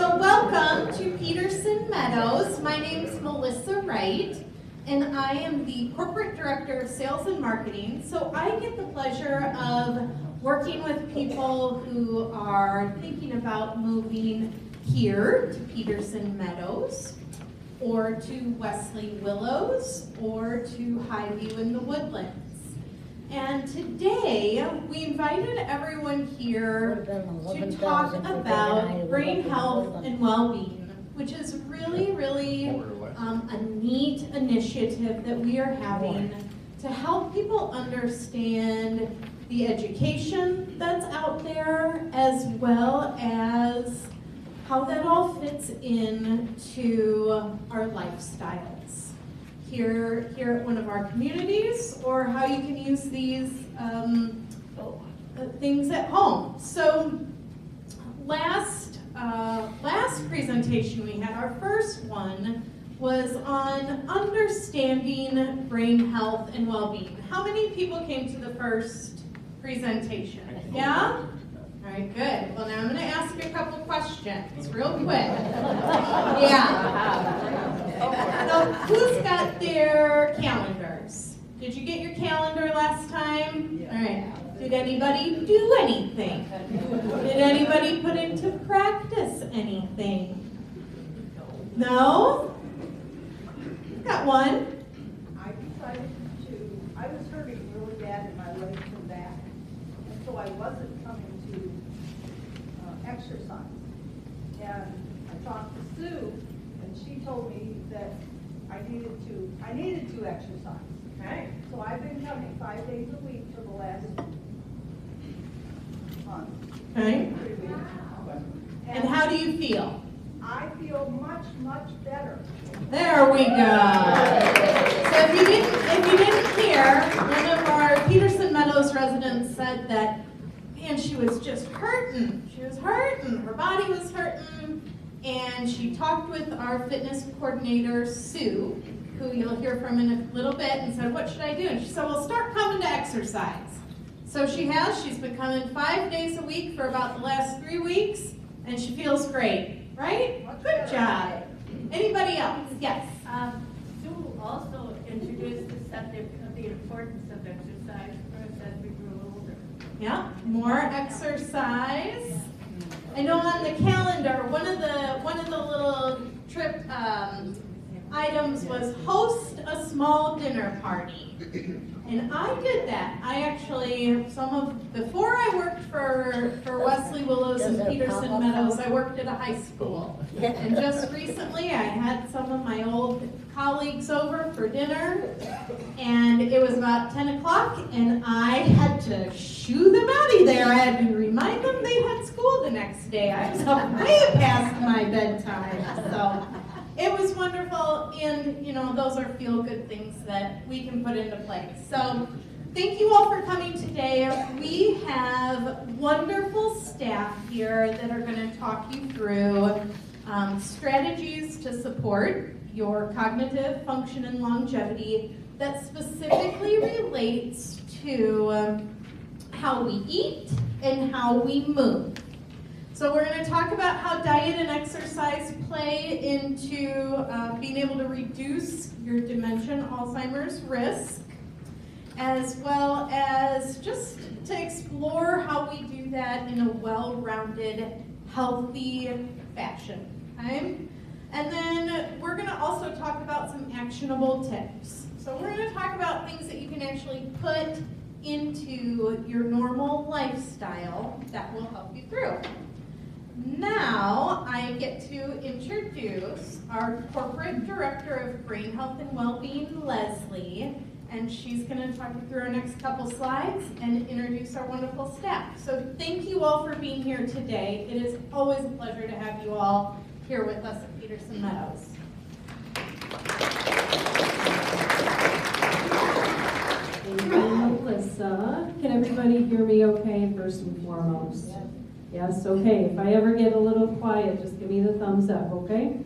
So welcome to Peterson Meadows. My name is Melissa Wright, and I am the Corporate Director of Sales and Marketing. So I get the pleasure of working with people who are thinking about moving here to Peterson Meadows, or to Wesley Willows, or to Highview in the Woodlands. And today, we invited everyone here to talk about brain health and well-being, which is really a neat initiative that we are having to help people understand the education that's out there, as well as how that all fits into our lifestyles here at one of our communities, or how you can use these things at home. So last presentation we had, our first one, was on understanding brain health and well-being. How many people came to the first presentation? Yeah? All right, good. Well, now I'm going to ask you a couple questions real quick. Yeah. So who's got their calendars? Did you get your calendar last time? Yeah. All right. Did anybody do anything? Did anybody put into practice anything? No? Got one. I was hurting really bad in my legs and back, and so I wasn't coming to exercise. And I talked to Sue, and she told me that I needed to exercise. Okay. So I've been coming 5 days a week for the last month. Okay. 3 weeks. And how do you feel? I feel much better. There we go. So if you didn't hear, one of our Peterson Meadows residents said that, man, she was just hurting. She was hurting. Her body was hurting. And she talked with our fitness coordinator, Sue, who you'll hear from in a little bit, and said, what should I do? And she said, well, start coming to exercise. So she has. She's been coming 5 days a week for about the last 3 weeks, and she feels great, right? Good job. Anybody else? Yes. Sue also introduced the subject of the importance of exercise for us as we grew older. Yeah, more exercise. I know on the calendar, one of the little trip items was host a small dinner party. And I did that. I actually, before I worked for Wesley Willows and Peterson Meadows, I worked at a high school. And just recently I had some of my old colleagues over for dinner, and it was about 10 o'clock, and I had to shoo them out of there. I had to remind them they had school the next day. I was up way past my bedtime. So it was wonderful, and those are feel-good things that we can put into place. So thank you all for coming today. We have wonderful staff here that are going to talk you through strategies to support your cognitive function and longevity that specifically relates to how we eat and how we move. So we're going to talk about how diet and exercise play into being able to reduce your dementia and Alzheimer's risk, as well as just to explore how we do that in a well-rounded, healthy fashion. Okay? And then we're going to also talk about some actionable tips. So we're going to talk about things that you can actually put into your normal lifestyle that will help you through. Now I get to introduce our Corporate Director of Brain Health and Wellbeing, Leslie, and she's going to talk you through our next couple slides and introduce our wonderful staff. So thank you all for being here today. It is always a pleasure to have you all here with us at Peterson Meadows. Thank you, Melissa. Can everybody hear me okay, first and foremost? Yes, okay. If I ever get a little quiet, just give me the thumbs up, okay?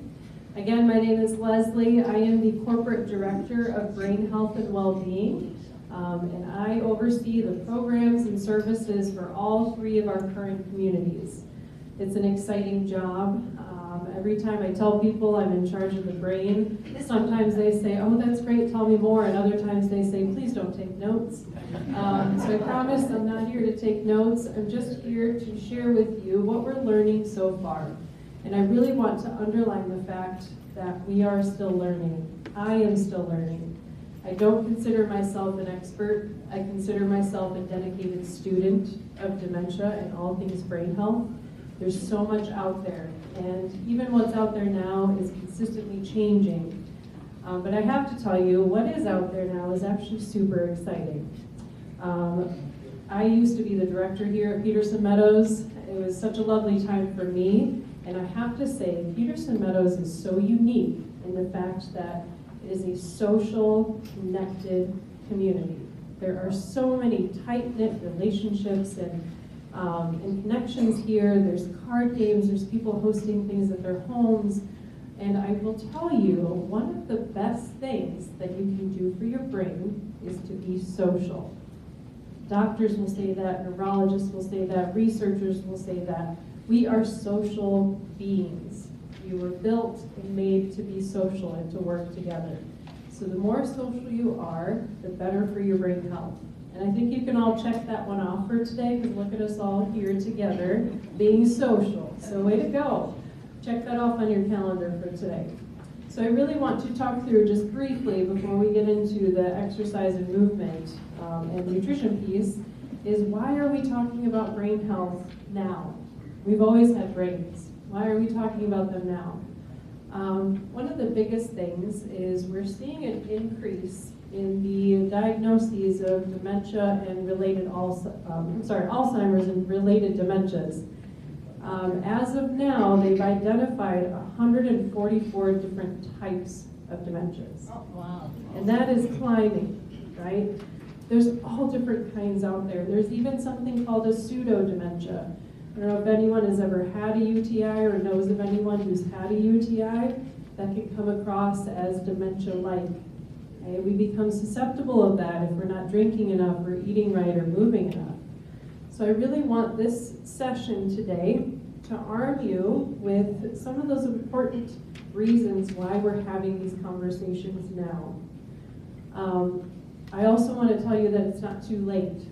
Again, my name is Leslie. I am the Corporate Director of Brain Health and Wellbeing, and I oversee the programs and services for all 3 of our current communities. It's an exciting job. Every time I tell people I'm in charge of the brain, sometimes they say, oh, that's great, tell me more, and other times they say, please don't take notes. So I promise I'm not here to take notes. I'm just here to share with you what we're learning so far. And I really want to underline the fact that we are still learning. I am still learning. I don't consider myself an expert. I consider myself a dedicated student of dementia and all things brain health. There's so much out there, and even what's out there now is consistently changing. But I have to tell you, what is out there now is actually super exciting. I used to be the director here at Peterson Meadows. It was such a lovely time for me, and I have to say, Peterson Meadows is so unique in the fact that it is a social, connected community. There are so many tight-knit relationships and connections here. There's card games, there's people hosting things at their homes. And I will tell you, one of the best things that you can do for your brain is to be social. Doctors will say that, neurologists will say that, researchers will say that. We are social beings. We were built and made to be social and to work together. So the more social you are, the better for your brain health. And I think you can all check that one off for today, because look at us all here together being social. So way to go. Check that off on your calendar for today. So I really want to talk through just briefly before we get into the exercise and movement and nutrition piece, is why are we talking about brain health now? We've always had brains. Why are we talking about them now? One of the biggest things is we're seeing an increase in the diagnoses of dementia and related Alzheimer's and related dementias. As of now, they've identified 144 different types of dementias. Oh, wow. And that is climbing, right? There's all different kinds out there. There's even something called a pseudo-dementia. I don't know if anyone has ever had a UTI or knows of anyone who's had a UTI. That can come across as dementia-like. Okay? We become susceptible of that if we're not drinking enough or eating right or moving enough. So I really want this session today to arm you with some of those important reasons why we're having these conversations now. I also want to tell you that it's not too late.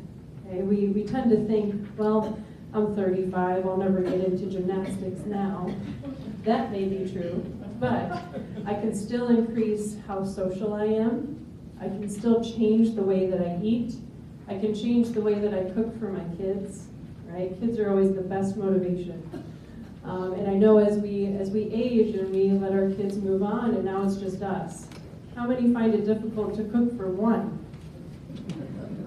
Okay? We tend to think, well, I'm 35, I'll never get into gymnastics now. That may be true, but I can still increase how social I am. I can still change the way that I eat. I can change the way that I cook for my kids, right? Kids are always the best motivation. And I know as we age and we let our kids move on and now it's just us, how many find it difficult to cook for one?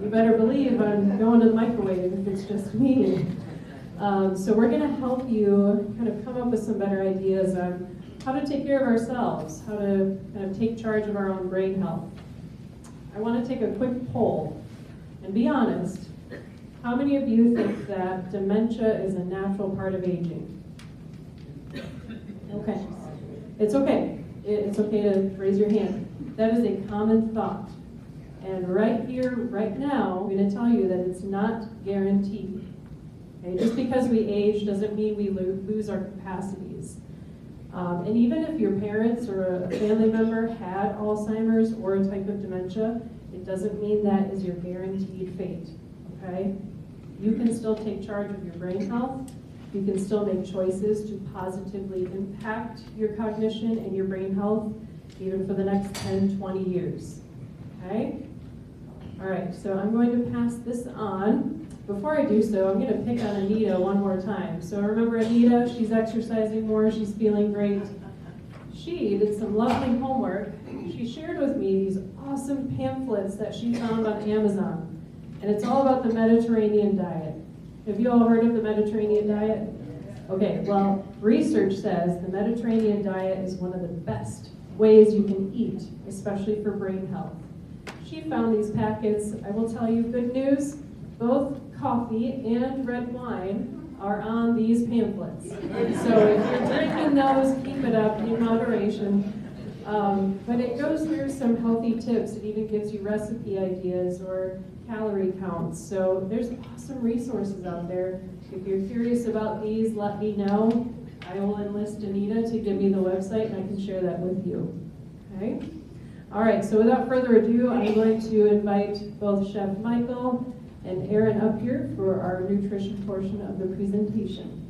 You better believe I'm going to the microwave if it's just me. So we're going to help you kind of come up with some better ideas on how to take care of ourselves, how to kind of take charge of our own brain health. I want to take a quick poll and be honest. How many of you think that dementia is a natural part of aging? Okay. It's okay. It's okay to raise your hand. That is a common thought. And right here, right now, I'm going to tell you that it's not guaranteed. Okay? Just because we age doesn't mean we lose our capacities. And even if your parents or a family member had Alzheimer's or a type of dementia, it doesn't mean that is your guaranteed fate. Okay? You can still take charge of your brain health. You can still make choices to positively impact your cognition and your brain health even for the next 10, 20 years. Okay? All right, so I'm going to pass this on. Before I do so, I'm going to pick on Anita one more time. So remember Anita, she's exercising more, she's feeling great. She did some lovely homework. She shared with me these awesome pamphlets that she found on Amazon. And it's all about the Mediterranean diet. Have you all heard of the Mediterranean diet? Okay, well, research says the Mediterranean diet is one of the best ways you can eat, especially for brain health. She found these packets. I will tell you good news, both coffee and red wine are on these pamphlets. So if you're drinking those, keep it up in moderation. But it goes through some healthy tips. It even gives you recipe ideas or calorie counts. So there's awesome resources out there. If you're curious about these, let me know. I will enlist Anita to give me the website and I can share that with you. Okay? All right, so without further ado, I'm going to invite both Chef Michael and Erin up here for our nutrition portion of the presentation.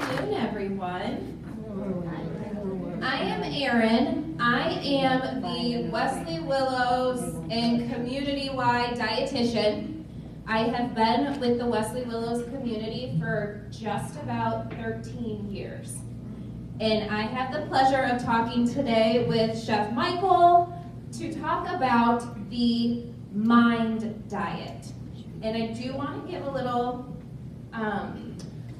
Good afternoon, everyone. I am Erin. I am the Wesley Willows and community-wide dietitian. I have been with the Wesley Willows community for just about 13 years. And I have the pleasure of talking today with Chef Michael to talk about the MIND diet. And I do want to give a little, I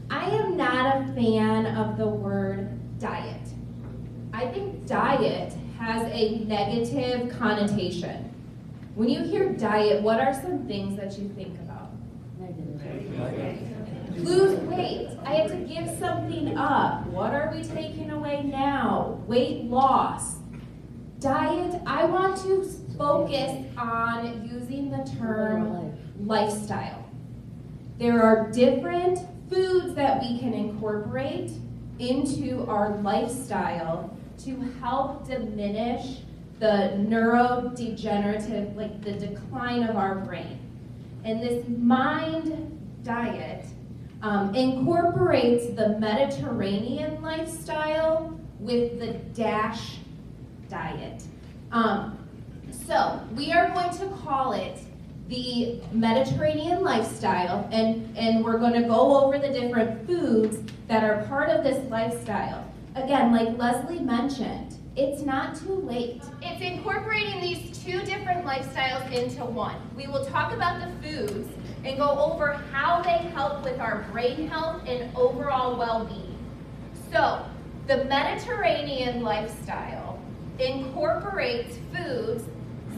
am not a fan of the word diet. I think diet has a negative connotation. When you hear diet, what are some things that you think about? Lose weight. I have to give something up. What are we taking away now? Weight loss. Diet, I want to focus on using the term lifestyle. There are different foods that we can incorporate into our lifestyle to help diminish the neurodegenerative, like the decline of our brain. And this MIND diet incorporates the Mediterranean lifestyle with the DASH diet. So we are going to call it the Mediterranean lifestyle, and we're going to go over the different foods that are part of this lifestyle. Again, like Leslie mentioned, it's not too late. It's incorporating these two different lifestyles into one. We will talk about the foods and go over how they help with our brain health and overall well-being. So, the Mediterranean lifestyle incorporates foods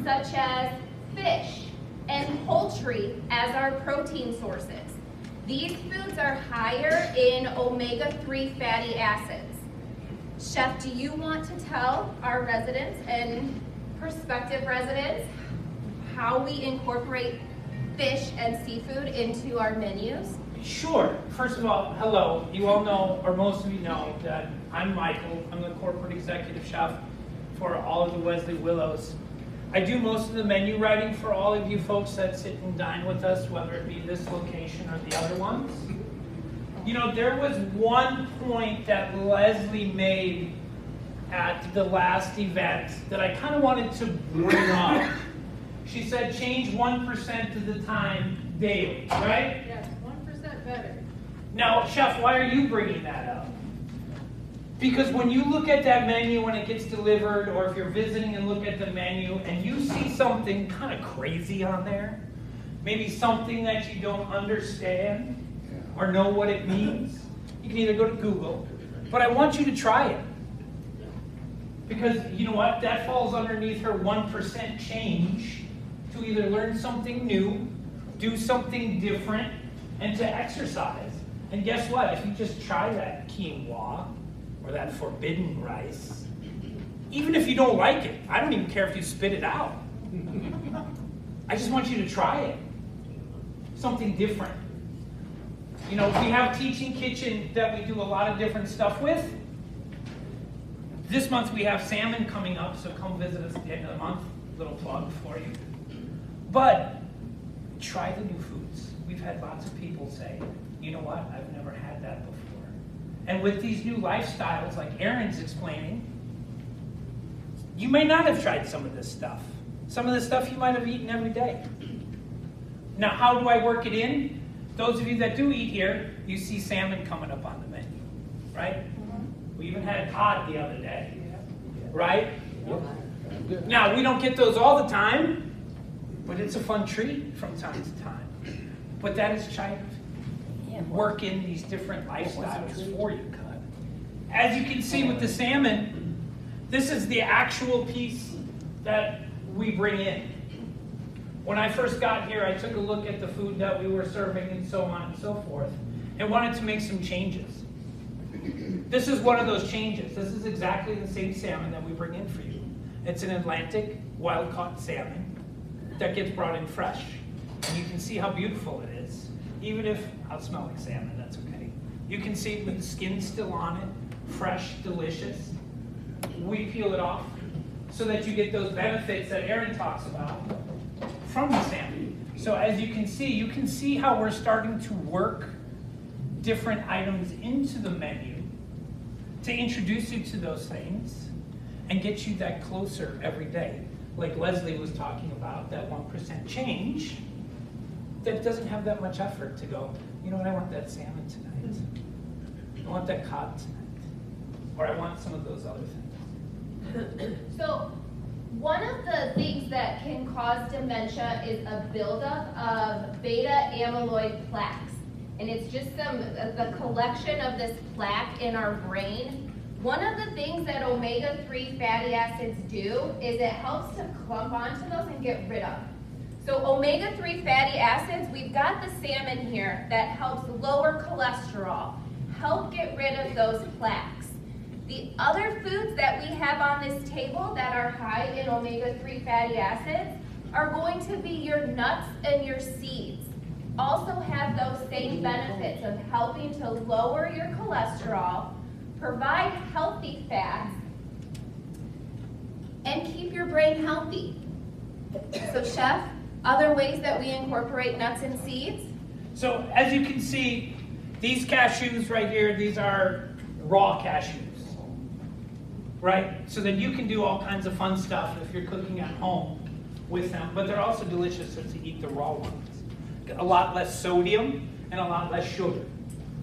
such as fish and poultry as our protein sources. These foods are higher in omega-3 fatty acids. Chef, do you want to tell our residents and prospective residents how we incorporate fish and seafood into our menus? Sure. First of all, hello. You all know, or most of you know, that I'm Michael. I'm the corporate executive chef for all of the Wesley Willows. I do most of the menu writing for all of you folks that sit and dine with us, whether it be this location or the other ones. You know, there was one point that Leslie made at the last event that I kind of wanted to bring up. She said change 1% of the time daily, right? Yes, 1% better. Now, Chef, why are you bringing that up? Because when you look at that menu when it gets delivered, or if you're visiting and look at the menu and you see something kind of crazy on there, maybe something that you don't understand or know what it means, you can either go to Google, but I want you to try it. Because you know what? That falls underneath her 1% change to either learn something new, do something different, and to exercise. And guess what? If you just try that quinoa or that forbidden rice, even if you don't like it, I don't even care if you spit it out. I just want you to try it. Something different. You know, we have Teaching Kitchen that we do a lot of different stuff with. This month we have salmon coming up, so come visit us at the end of the month. Little plug for you. But try the new foods. We've had lots of people say, you know what, I've never had that before. And with these new lifestyles, like Erin's explaining, you may not have tried some of this stuff. Some of this stuff you might have eaten every day. Now, how do I work it in? Those of you that do eat here, you see salmon coming up on the menu, right? We even had cod the other day, right? Now, we don't get those all the time, but it's a fun treat from time to time. But that is trying to work in these different lifestyles for you. As you can see with the salmon, this is the actual piece that we bring in. When I first got here, I took a look at the food that we were serving and so on and so forth, and wanted to make some changes. This is one of those changes. This is exactly the same salmon that we bring in for you. It's an Atlantic wild-caught salmon that gets brought in fresh. And you can see how beautiful it is. even if, I'll smell like salmon, that's okay. You can see with the skin still on it, fresh, delicious. We peel it off so that you get those benefits that Erin talks about from the salmon. So as you can see how we're starting to work different items into the menu to introduce you to those things and get you that closer every day. Like Wesley was talking about, that 1% change that doesn't have that much effort to go, you know what, I want that salmon tonight. I want that cod tonight. Or I want some of those other things. So one of the things that can cause dementia is a buildup of beta amyloid plaques. And it's just the collection of this plaque in our brain. One of the things that omega-3 fatty acids do is it helps to clump onto those and get rid of. So omega-3 fatty acids, we've got the salmon here that helps lower cholesterol, help get rid of those plaques. The other foods that we have on this table that are high in omega-3 fatty acids are going to be your nuts and your seeds. Also have those same benefits of helping to lower your cholesterol, provide healthy fats, and keep your brain healthy. So Chef, other ways that we incorporate nuts and seeds? So as you can see, these cashews right here, these are raw cashews, right? So that you can do all kinds of fun stuff if you're cooking at home with them, but they're also delicious to eat the raw ones. A lot less sodium and a lot less sugar,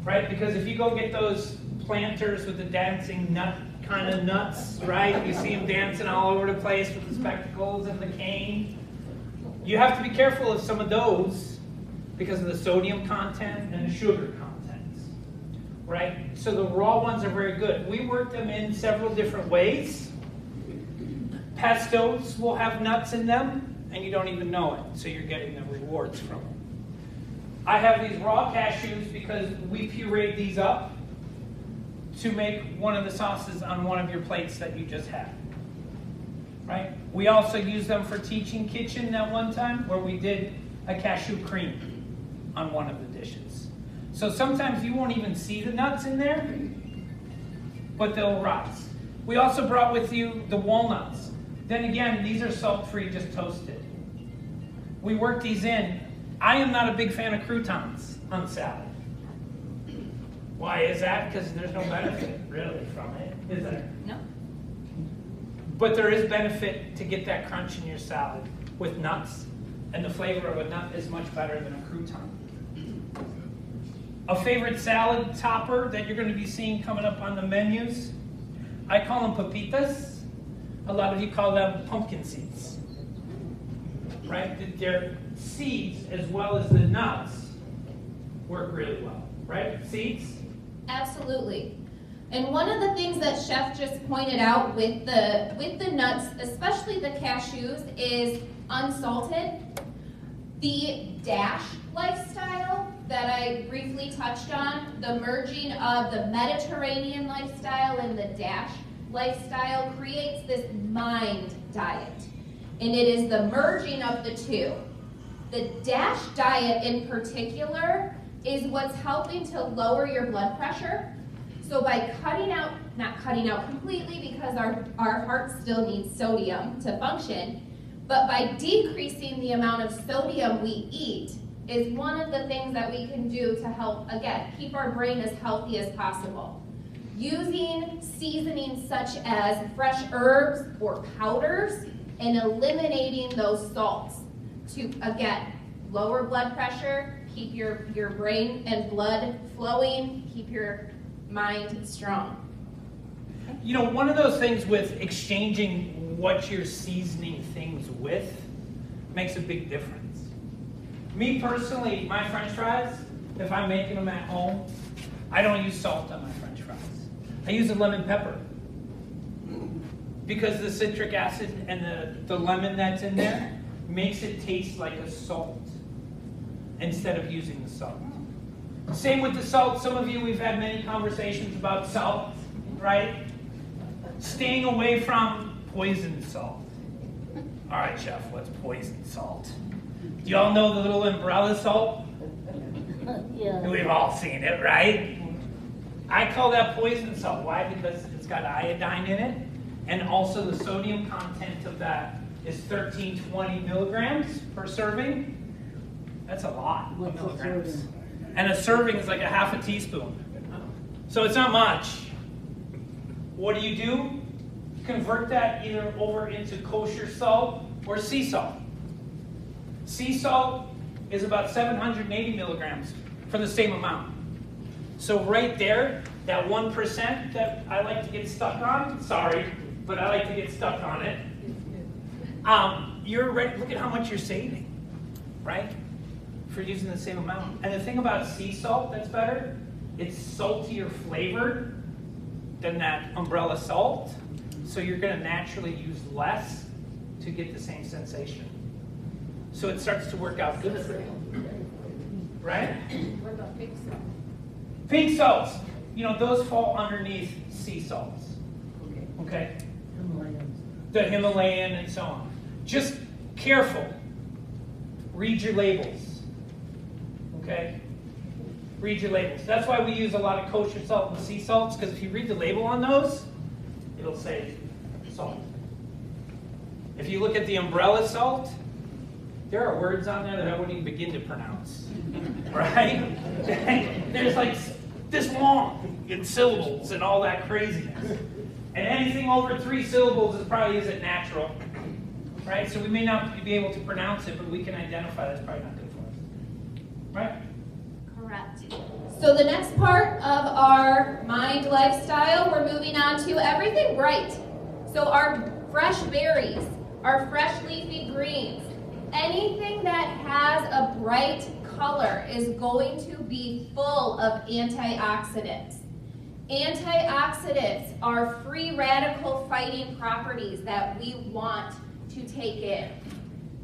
right? Because if you go get those planters with the dancing nut kind of nuts, right? You see them dancing all over the place with the spectacles and the cane. You have to be careful of some of those because of the sodium content and the sugar contents, right? So the raw ones are very good. We work them in several different ways. Pestos will have nuts in them and you don't even know it, so you're getting the rewards from them. I have these raw cashews because we pureed these up to make one of the sauces on one of your plates that you just had, right? We also use them for Teaching Kitchen that one time where we did a cashew cream on one of the dishes. So sometimes you won't even see the nuts in there, but they'll rise. We also brought with you the walnuts. Then again, these are salt-free, just toasted. We work these in. I am not a big fan of croutons on salad. Why is that? Because there's no benefit really from it, is there? No. But there is benefit to get that crunch in your salad with nuts, and the flavor of a nut is much better than a crouton. A favorite salad topper that you're going to be seeing coming up on the menus, I call them pepitas. A lot of you call them pumpkin seeds, right? They're seeds as well as the nuts work really well, right? Seeds? Absolutely. And one of the things that Chef just pointed out with the nuts, especially the cashews, is unsalted. The dash lifestyle that I briefly touched on, the merging of the Mediterranean lifestyle and the dash lifestyle creates this mind diet. And it is the merging of the two. The dash diet in particular is what's helping to lower your blood pressure. So by cutting out, not cutting out completely because our heart still needs sodium to function, but by decreasing the amount of sodium we eat is one of the things that we can do to help, again, keep our brain as healthy as possible. Using seasonings such as fresh herbs or powders and eliminating those salts to, again, lower blood pressure, keep your brain and blood flowing, keep your mind strong. You know, one of those things with exchanging what you're seasoning things with makes a big difference. Me personally, my French fries, if I'm making them at home, I don't use salt on my French fries. I use a lemon pepper. Because the citric acid and the lemon that's in there makes it taste like a salt instead of using the salt. Same with the salt. Some of you, we've had many conversations about salt, right? Staying away from poison salt. All right, Chef, what's poison salt? Do y'all know the little umbrella salt? Yeah. We've all seen it, right? I call that poison salt. Why? Because it's got iodine in it, and also the sodium content of that is 1320 milligrams per serving. That's a lot of milligrams. And a serving is like a half a teaspoon. So it's not much. What do? Convert that either over into kosher salt or sea salt. Sea salt is about 780 milligrams for the same amount. So right there, that 1% that I like to get stuck on, sorry, but I like to get stuck on it. You're ready, look at how much you're saving, right? For using the same amount. And the thing about sea salt that's better, it's saltier flavored than that umbrella salt. So you're going to naturally use less to get the same sensation. So it starts to work out good for you. Right? What about pink salt? Pink salts, those fall underneath sea salts. Okay? The Himalayan and so on. Just careful. Read your labels. Okay? Read your labels. That's why we use a lot of kosher salt and sea salts, because if you read the label on those, it'll say salt. If you look at the umbrella salt, there are words on there that I wouldn't even begin to pronounce. Right? There's like this long in syllables and all that craziness. And anything over 3 syllables is probably isn't natural. Right? So we may not be able to pronounce it, but we can identify that's probably not good for us. Right? Correct. So the next part of our mind lifestyle, we're moving on to everything bright. So our fresh berries, our fresh leafy greens, anything that has a bright color is going to be full of antioxidants. Antioxidants are free radical fighting properties that we want to take in.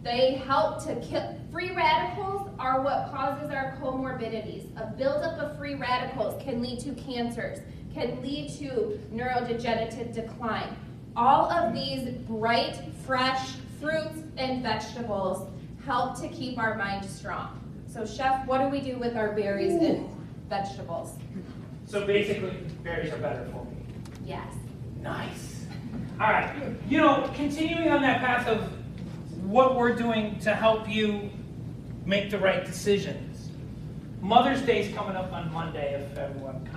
They help to kill. Free radicals are what causes our comorbidities. A buildup of free radicals can lead to cancers, can lead to neurodegenerative decline. All of these bright, fresh fruits and vegetables help to keep our mind strong. So Chef, what do we do with our berries and vegetables? So basically, berries are better for me. Yes. Nice. All right. Continuing on that path of what we're doing to help you make the right decisions. Mother's Day is coming up on Monday, if everyone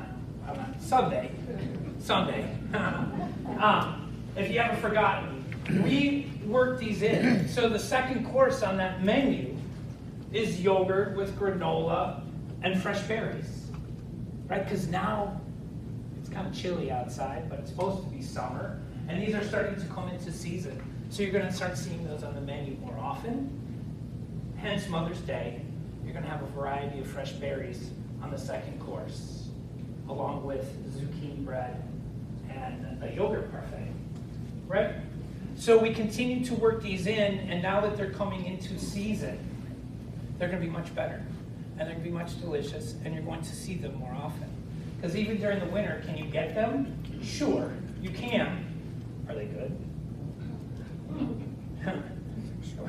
Sunday. If you haven't forgotten, we work these in. So the second course on that menu is yogurt with granola and fresh berries, right? Because now it's kind of chilly outside, but it's supposed to be summer, and these are starting to come into season. So you're going to start seeing those on the menu more often. Hence Mother's Day, you're going to have a variety of fresh berries on the second course, along with zucchini bread and a yogurt parfait, right? So we continue to work these in, and now that they're coming into season, they're going to be much better, and they're going to be much delicious, and you're going to see them more often. Because even during the winter, can you get them? Sure, you can. Are they good?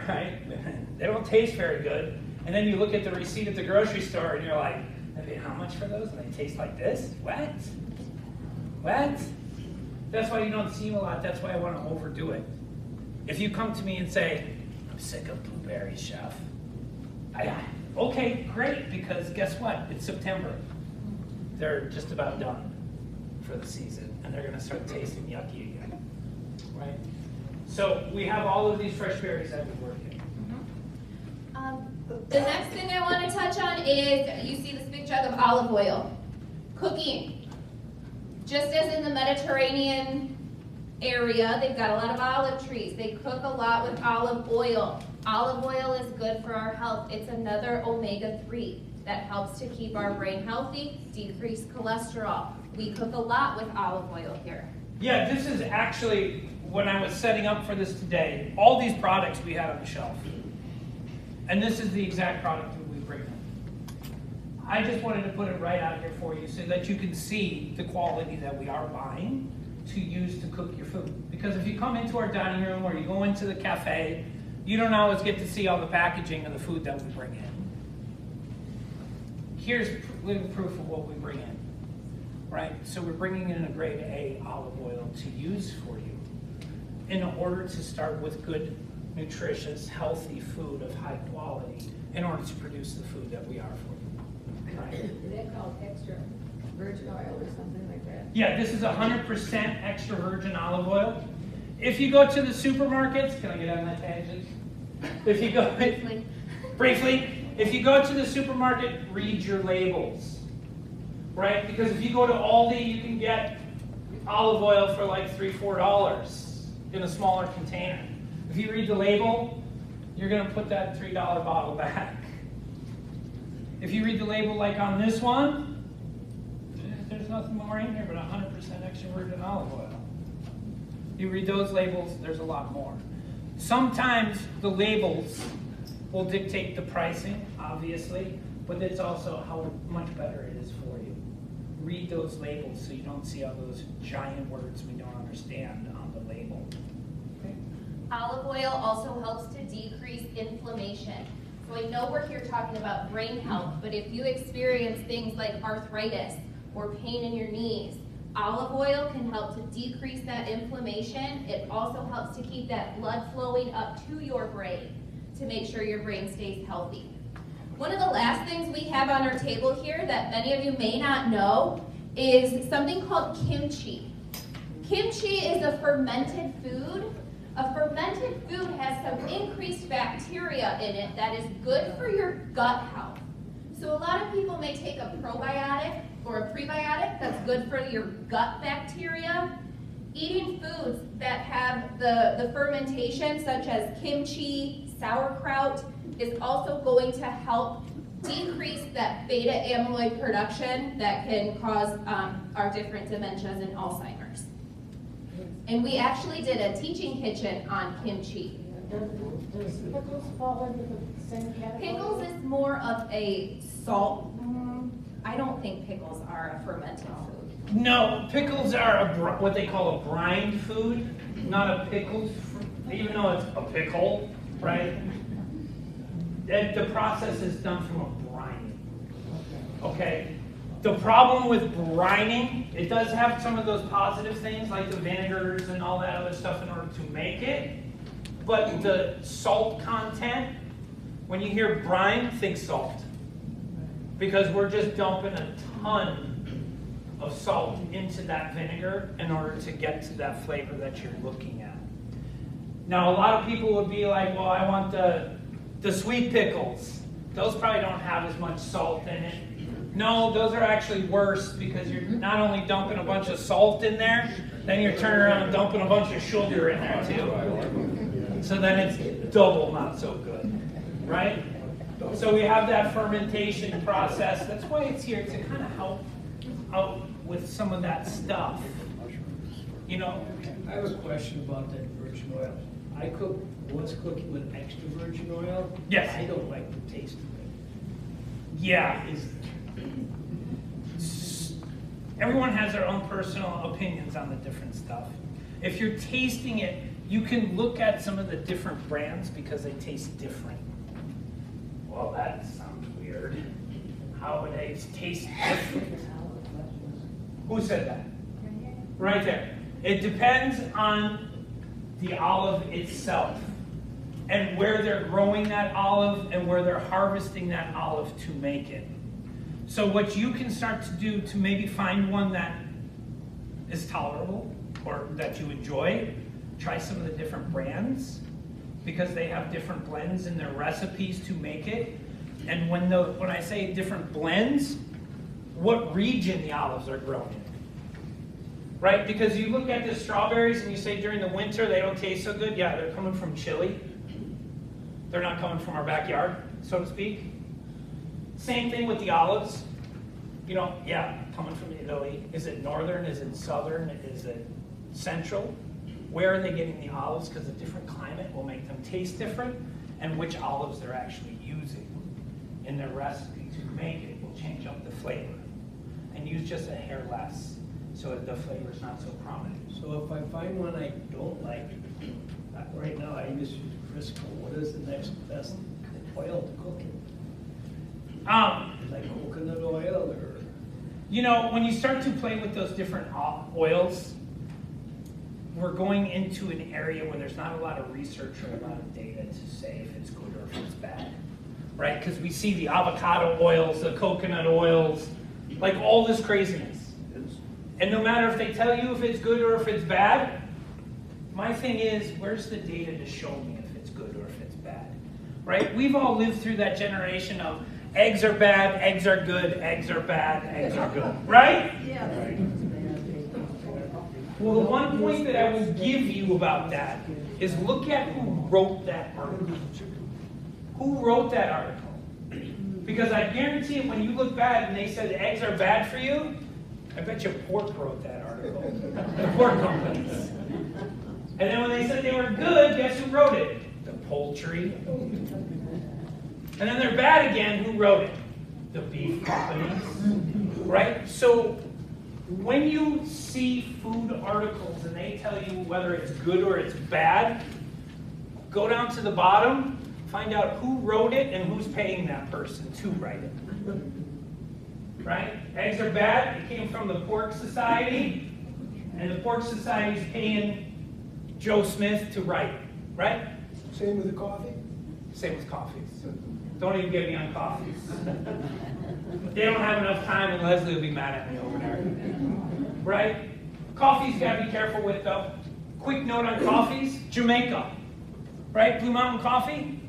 Right? They don't taste very good. And then you look at the receipt at the grocery store and you're like, I paid how much for those? And they taste like this? What? That's why you don't see them a lot. That's why I want to overdo it. If you come to me and say, I'm sick of blueberries, Chef. Okay, great, because guess what? It's September. They're just about done for the season, and they're going to start tasting yucky again, right? So we have all of these fresh berries that we work in. The next thing I want to touch on is, you see this big jug of olive oil. Cooking. Just as in the Mediterranean area, they've got a lot of olive trees. They cook a lot with olive oil. Olive oil is good for our health. It's another omega-3 that helps to keep our brain healthy, decrease cholesterol. We cook a lot with olive oil here. Yeah, this is actually, when I was setting up for this today, all these products we had on the shelf. And this is the exact product that we bring in. I just wanted to put it right out here for you so that you can see the quality that we are buying to use to cook your food. Because if you come into our dining room or you go into the cafe, you don't always get to see all the packaging of the food that we bring in. here's living proof of what we bring in, right? So we're bringing in a grade A olive oil to use for you in order to start with good, nutritious, healthy food of high quality in order to produce the food that we are for you, right? Is that called extra virgin oil or something like that? Yeah, this is 100% extra virgin olive oil. If you go to the supermarkets, can I get on that tangent? If you go, briefly, if you go to the supermarket, read your labels, right? Because if you go to Aldi, you can get olive oil for like $3, $4 in a smaller container. If you read the label, you're going to put that $3 bottle back. If you read the label like on this one, there's nothing more in here but 100% extra virgin olive oil. You read those labels, there's a lot more. Sometimes the labels will dictate the pricing, obviously, but it's also how much better it is for you. Read those labels so you don't see all those giant words we don't understand on the label. Okay. Olive oil also helps to decrease inflammation. So I know we're here talking about brain health, but if you experience things like arthritis or pain in your knees, olive oil can help to decrease that inflammation. It also helps to keep that blood flowing up to your brain to make sure your brain stays healthy. One of the last things we have on our table here that many of you may not know is something called kimchi. Kimchi is a fermented food. A fermented food has some increased bacteria in it that is good for your gut health. So a lot of people may take a probiotic or a prebiotic that's good for your gut bacteria. Eating foods that have the fermentation, such as kimchi, sauerkraut, is also going to help decrease that beta amyloid production that can cause our different dementias and Alzheimer's. And we actually did a teaching kitchen on kimchi. Does pickles fall into the same category? Pickles is more of a salt. I don't think pickles are a fermented food. No, pickles are what they call a brined food, not a pickled, even though it's a pickle, right? And the process is done from a brining. Okay? The problem with brining, it does have some of those positive things like the vinegars and all that other stuff in order to make it, but the salt content, when you hear brine, think salt. Because we're just dumping a ton of salt into that vinegar in order to get to that flavor that you're looking at. Now, a lot of people would be like, well, I want the sweet pickles. Those probably don't have as much salt in it. No, those are actually worse because you're not only dumping a bunch of salt in there, then you're turning around and dumping a bunch of sugar in there too. So then it's double not so good, right? So we have that fermentation process. That's why it's here to kind of help out with some of that stuff. You know? I have a question about that virgin oil. I cook what's cooking with extra virgin oil. Yes. I don't like the taste of it. Yeah. Everyone has their own personal opinions on the different stuff. If you're tasting it, you can look at some of the different brands because they taste different. Well, that sounds weird. How would they taste different? Who said that? Right there. It depends on the olive itself and where they're growing that olive and where they're harvesting that olive to make it. So what you can start to do to maybe find one that is tolerable or that you enjoy, try some of the different brands because they have different blends in their recipes to make it. And when I say different blends, what region the olives are grown in. Right? Because you look at the strawberries and you say during the winter they don't taste so good. Yeah, they're coming from Chile. They're not coming from our backyard, so to speak. Same thing with the olives. You know, yeah, coming from Italy. Is it northern? Is it southern? Is it central? Where are they getting the olives? Because a different climate will make them taste different, and which olives they're actually using in their recipe to make it will change up the flavor. And use just a hair less, so that the flavor is not so prominent. So if I find one I don't like, right now I use Crisco. What is the next best oil to cook in? like coconut oil or? You know, when you start to play with those different oils, we're going into an area where there's not a lot of research or a lot of data to say if it's good or if it's bad, right? Because we see the avocado oils, the coconut oils, like all this craziness. And no matter if they tell you if it's good or if it's bad, my thing is, where's the data to show me if it's good or if it's bad, right? We've all lived through that generation of eggs are bad, eggs are good, eggs are bad, eggs are good, right? Yeah. Well, the one point that I would give you about that is look at who wrote that article. Who wrote that article? Because I guarantee it, when you look back and they said eggs are bad for you, I bet you pork wrote that article. The pork companies. And then when they said they were good, guess who wrote it? The poultry. And then they're bad again, who wrote it? The beef companies. Right? So when you see food articles and they tell you whether it's good or it's bad, go down to the bottom, find out who wrote it and who's paying that person to write it. Right? Eggs are bad. It came from the Pork Society, and the Pork Society is paying Joe Smith to write it. Right? Same with the coffee? Same with coffees. Don't even get me on coffees. They don't have enough time, and Leslie will be mad at me over there. Right? Coffees you gotta be careful with, though. Quick note on coffees: Jamaica. Right? Blue Mountain Coffee.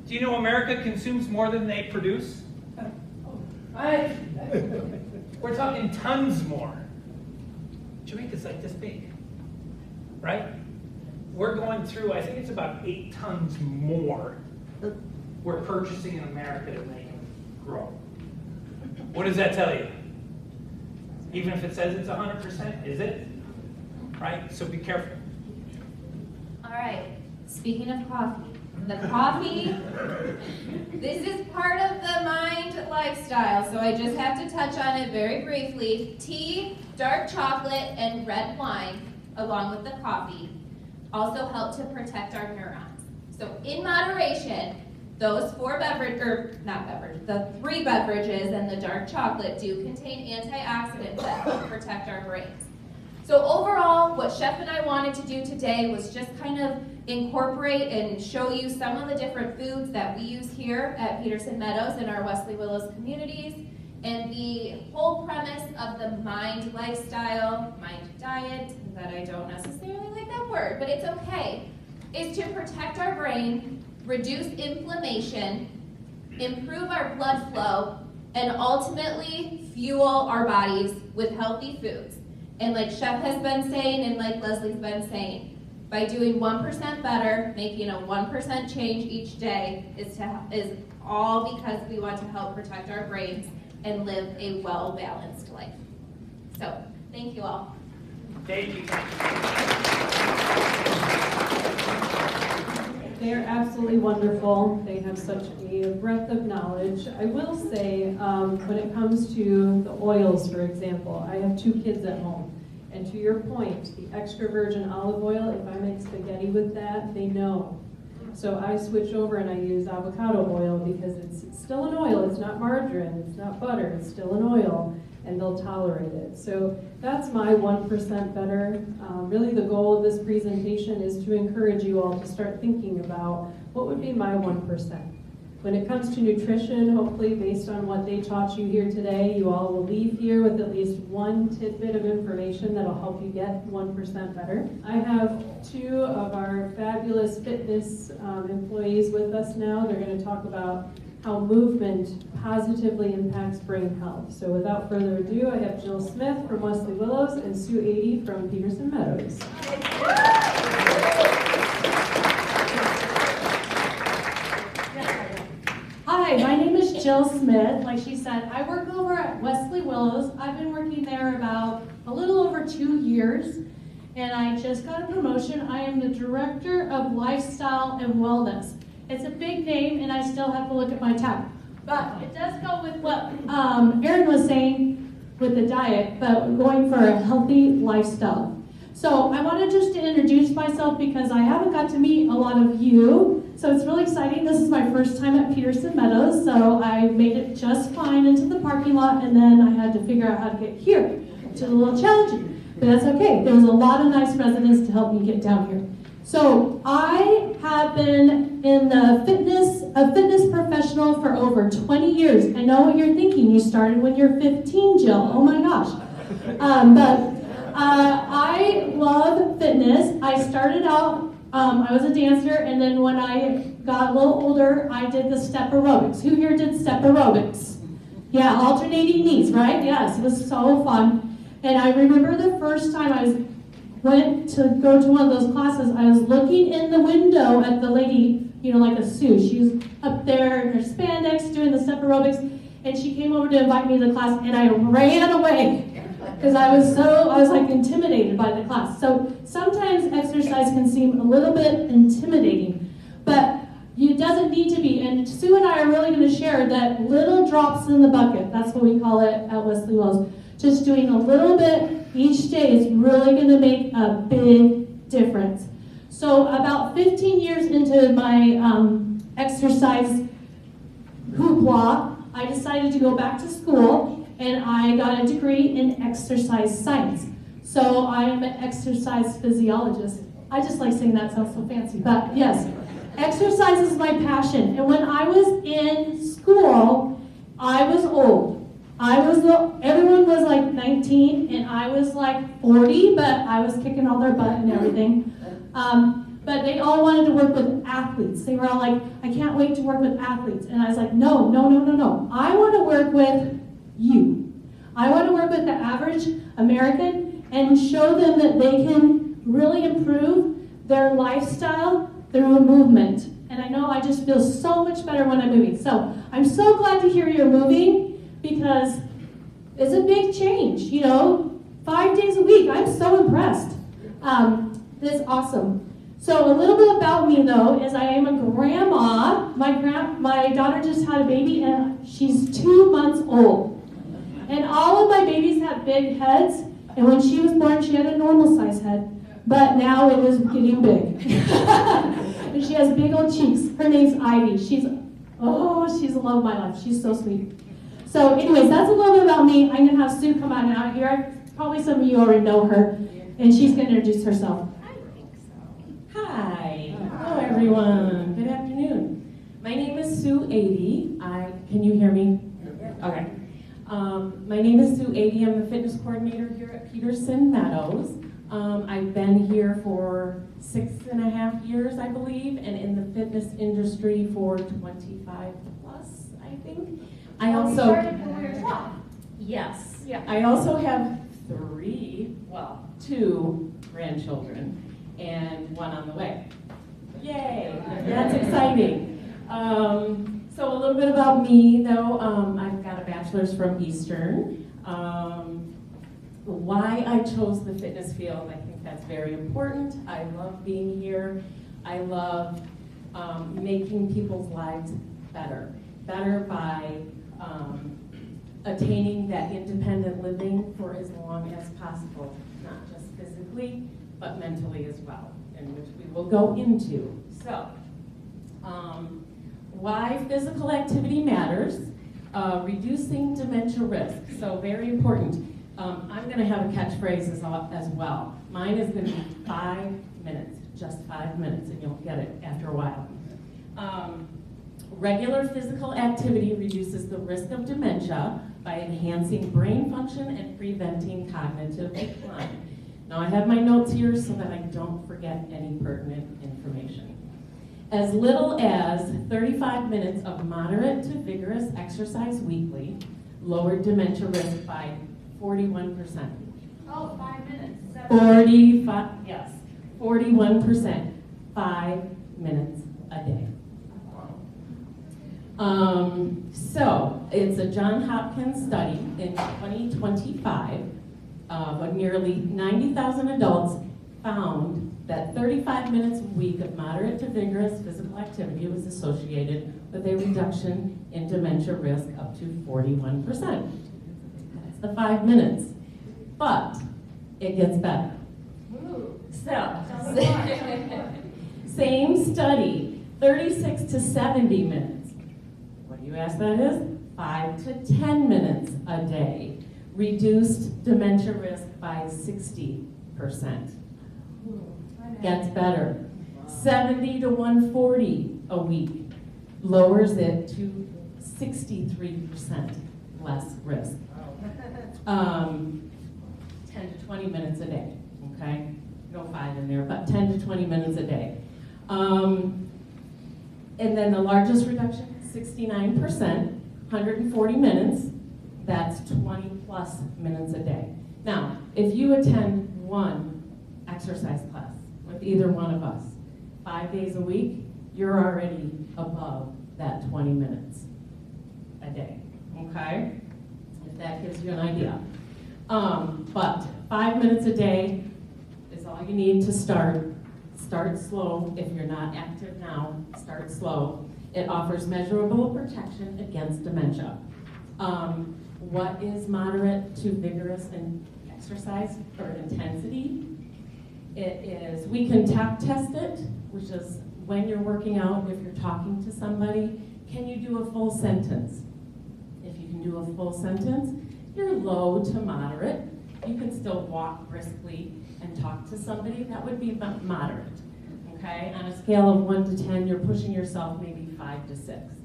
Do you know America consumes more than they produce? Right? We're talking tons more. Jamaica's like this big. Right? We're going through, I think it's about 8 tons more we're purchasing in America than they can grow. What does that tell you? Even if it says it's 100%, is it? Right? So be careful. All right, speaking of coffee, the coffee, this is part of the mind lifestyle, so I just have to touch on it very briefly. Tea, dark chocolate, and red wine, along with the coffee, also help to protect our neurons. So in moderation, those the 3 beverages and the dark chocolate do contain antioxidants that help protect our brains. So overall, what Chef and I wanted to do today was just kind of incorporate and show you some of the different foods that we use here at Peterson Meadows in our Wesley Willows communities, and the whole premise of the mind lifestyle, mind diet, that I don't necessarily like that word, but it's okay, is to protect our brain, reduce inflammation, improve our blood flow, and ultimately fuel our bodies with healthy foods. And like Chef has been saying, and like Leslie's been saying, by doing 1% better, making a 1% change each day is all because we want to help protect our brains and live a well-balanced life. So, thank you all. Thank you. They are absolutely wonderful. They have such a breadth of knowledge. I will say, when it comes to the oils, for example, I have 2 kids at home. And to your point, the extra virgin olive oil, if I make spaghetti with that, they know. So I switch over and I use avocado oil because it's still an oil. It's not margarine, it's not butter, it's still an oil, and they'll tolerate it. So that's my 1% better. Really the goal of this presentation is to encourage you all to start thinking about what would be my 1%. When it comes to nutrition, hopefully based on what they taught you here today, you all will leave here with at least 1 tidbit of information that'll help you get 1% better. I have 2 of our fabulous fitness employees with us now. They're going to talk about how movement positively impacts brain health. So without further ado, I have Jill Smith from Wesley Willows and Sue Adey from Peterson Meadows. Hi, my name is Jill Smith. Like she said, I work over at Wesley Willows. I've been working there about a little over 2 years, and I just got a promotion. I am the Director of Lifestyle and Wellness. It's a big name, and I still have to look at my tab. But it does go with what Erin was saying with the diet, but going for a healthy lifestyle. So I wanted just to introduce myself because I haven't got to meet a lot of you. So it's really exciting. This is my first time at Peterson Meadows, so I made it just fine into the parking lot, and then I had to figure out how to get here, which is a little challenging, but that's okay. There was a lot of nice residents to help me get down here. So I have been in the fitness professional for over 20 years. I know what you're thinking. You started when you're 15, Jill. Oh my gosh. I love fitness. I started out, I was a dancer, and then when I got a little older, I did the step aerobics. Who here did step aerobics? Yeah, alternating knees, right? Yes, it was so fun. And I remember the first time I went to go to one of those classes, I was looking in the window at the lady, you know, like a Sue. She was up there in her spandex doing the step aerobics, and she came over to invite me to the class, and I ran away because I was like intimidated by the class. So sometimes exercise can seem a little bit intimidating, but it doesn't need to be. And Sue and I are really going to share that little drops in the bucket. That's what we call it at Wesley Willows. Just doing a little bit each day is really going to make a big difference. So about 15 years into my exercise hoopla, I decided to go back to school, and I got a degree in exercise science. So I am an exercise physiologist. I just like saying that, sounds so fancy, but yes, exercise is my passion. And when I was in school, I was old. Everyone was like 19, and I was like 40, but I was kicking all their butt and everything. But they all wanted to work with athletes. They were all like, I can't wait to work with athletes. And I was like, no. I want to work with you. I want to work with the average American and show them that they can really improve their lifestyle through movement. And I know I just feel so much better when I'm moving. So I'm so glad to hear you're moving, because it's a big change, you know, 5 days a week. I'm so impressed. It's awesome. So a little bit about me, though, is I am a grandma. My daughter just had a baby, and she's 2 months old. And all of my babies have big heads, and when she was born, she had a normal size head. But now it is getting big. And she has big old cheeks. Her name's Ivy. She's the love of my life. She's so sweet. So anyways, that's a little bit about me. I'm going to have Sue come on out here. Probably some of you already know her, and she's going to introduce herself. I think so. Hi. Hello, everyone. Good afternoon. My name is Sue Ady. Can you hear me? Okay. My name is Sue Ady. I'm the fitness coordinator here at Peterson Meadows. I've been here for 6.5 years, I believe, and in the fitness industry for 25 plus, I think. I also started when we were 12. Yes. Yeah. I also have 2 grandchildren and 1 on the way. Yay! That's exciting. So a little bit about me, though. I've got a bachelor's from Eastern. Why I chose the fitness field, I think that's very important. I love being here. I love making people's lives better. Better by attaining that independent living for as long as possible, not just physically, but mentally as well, and which we will go into. So, why physical activity matters, reducing dementia risk, so very important. I'm going to have a catchphrase as well. Mine is going to be 5 minutes, just 5 minutes, and you'll get it after a while. Regular physical activity reduces the risk of dementia by enhancing brain function and preventing cognitive decline. Now I have my notes here so that I don't forget any pertinent information. As little as 35 minutes of moderate to vigorous exercise weekly lowered dementia risk by 41%. Oh, 5 minutes. 45, yes, 41%, 5 minutes a day. So it's a Johns Hopkins study in 2025 of nearly 90,000 adults found that 35 minutes a week of moderate to vigorous physical activity was associated with a reduction in dementia risk up to 41%. That's the 5 minutes. But it gets better. So, same study, 36 to 70 minutes. What do you ask that is? 5 to 10 minutes a day. Reduced dementia risk by 60%. Gets better. 70 to 140 a week. Lowers it to 63% less risk. 10 to 20 minutes a day, okay? No 5 in there, but 10 to 20 minutes a day. And then the largest reduction, 69%, 140 minutes, that's 20 plus minutes a day. Now, if you attend one exercise class with either one of us, 5 days a week, you're already above that 20 minutes a day, okay? If that gives you an idea. But 5 minutes a day is all you need to start. Start slow. If you're not active now, start slow. It offers measurable protection against dementia. What is moderate to vigorous in exercise or intensity? It is, we can tap test it, which is when you're working out, if you're talking to somebody, can you do a full sentence? If you can do a full sentence, you're low to moderate. You can still walk briskly and talk to somebody. That would be moderate, okay? On a scale of 1 to 10, you're pushing yourself maybe 5 to 6.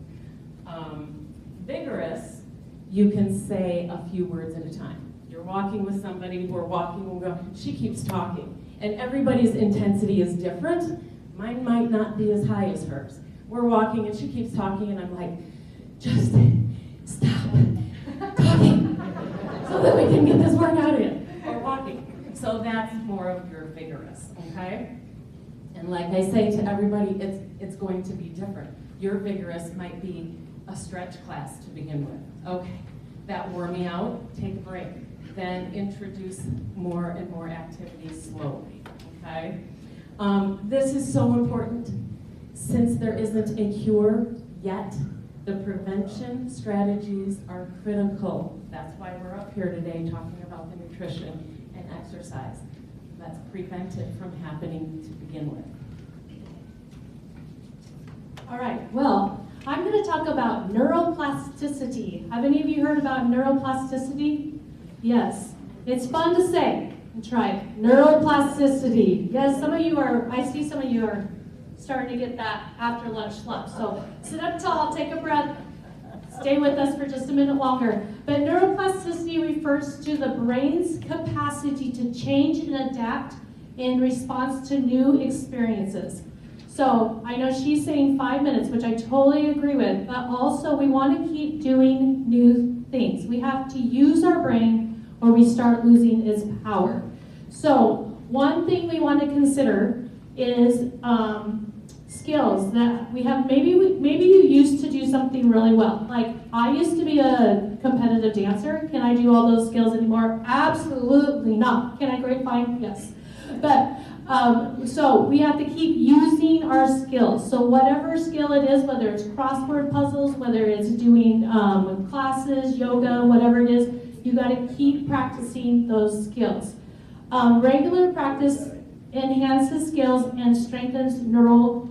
Vigorous, you can say a few words at a time. You're walking with somebody, we're walking, she keeps talking. And everybody's intensity is different. Mine might not be as high as hers. We're walking and she keeps talking and I'm like, just stop talking so that we can get this workout in. Or walking. So that's more of your vigorous, okay? And like I say to everybody, it's going to be different. Your vigorous might be a stretch class to begin with. Okay, that wore me out, take a break. Then introduce more and more activities slowly, okay? This is so important. Since there isn't a cure yet, the prevention strategies are critical. That's why we're up here today talking about the nutrition and exercise. Let's prevent it from happening to begin with. All right, well, I'm going to talk about neuroplasticity. Have any of you heard about neuroplasticity? Yes. It's fun to say. Try it. Neuroplasticity. Yes, some of you are, I see some of you are starting to get that after lunch slump. So sit up tall, take a breath, stay with us for just a minute longer. But neuroplasticity refers to the brain's capacity to change and adapt in response to new experiences. So I know she's saying 5 minutes, which I totally agree with, but also we want to keep doing new things. We have to use our brain or we start losing its power. So one thing we want to consider is skills that we have. Maybe you used to do something really well. Like I used to be a competitive dancer. Can I do all those skills anymore? Absolutely not. Can I grade fine? Yes. But so we have to keep using our skills. So whatever skill it is, whether it's crossword puzzles, whether it's doing classes, yoga, whatever it is, you got to keep practicing those skills. Regular practice enhances skills and strengthens neural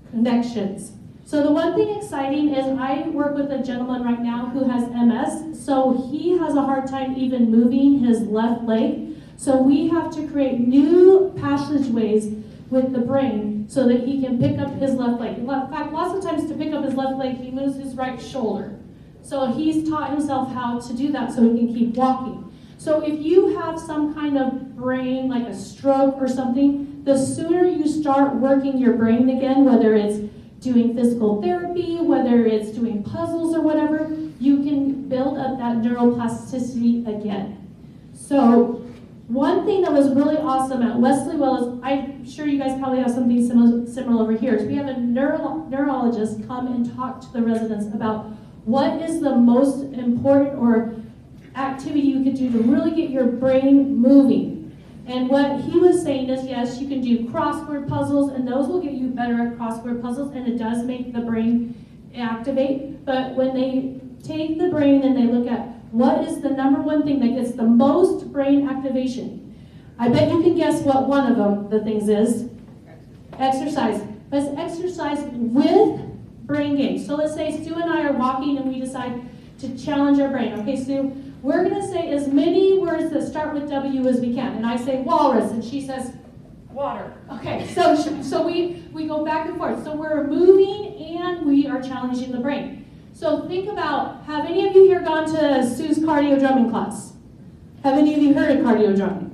connections. So the one thing exciting is I work with a gentleman right now who has MS, so he has a hard time even moving his left leg. So we have to create new passageways with the brain so that he can pick up his left leg. In fact, lots of times to pick up his left leg, he moves his right shoulder. So he's taught himself how to do that so he can keep walking. So if you have some kind of brain, like a stroke or something, the sooner you start working your brain again, whether it's doing physical therapy, whether it's doing puzzles or whatever, you can build up that neuroplasticity again. So one thing that was really awesome at Wesley Willows, I'm sure you guys probably have something similar over here, is we have a neurologist come and talk to the residents about what is the most important or activity you could do to really get your brain moving. And what he was saying is, yes, you can do crossword puzzles, and those will get you better at crossword puzzles, and it does make the brain activate. But when they take the brain and they look at what is the number one thing that gets the most brain activation, I bet you can guess what one of them, the things is. Exercise. Let's exercise with brain games. So let's say Sue and I are walking and we decide to challenge our brain. Okay, Sue, we're going to say as many words that start with W as we can. And I say walrus, and she says water. Okay, so we go back and forth. So we're moving and we are challenging the brain. So think about, have any of you here gone to Sue's cardio drumming class? Have any of you heard of cardio drumming?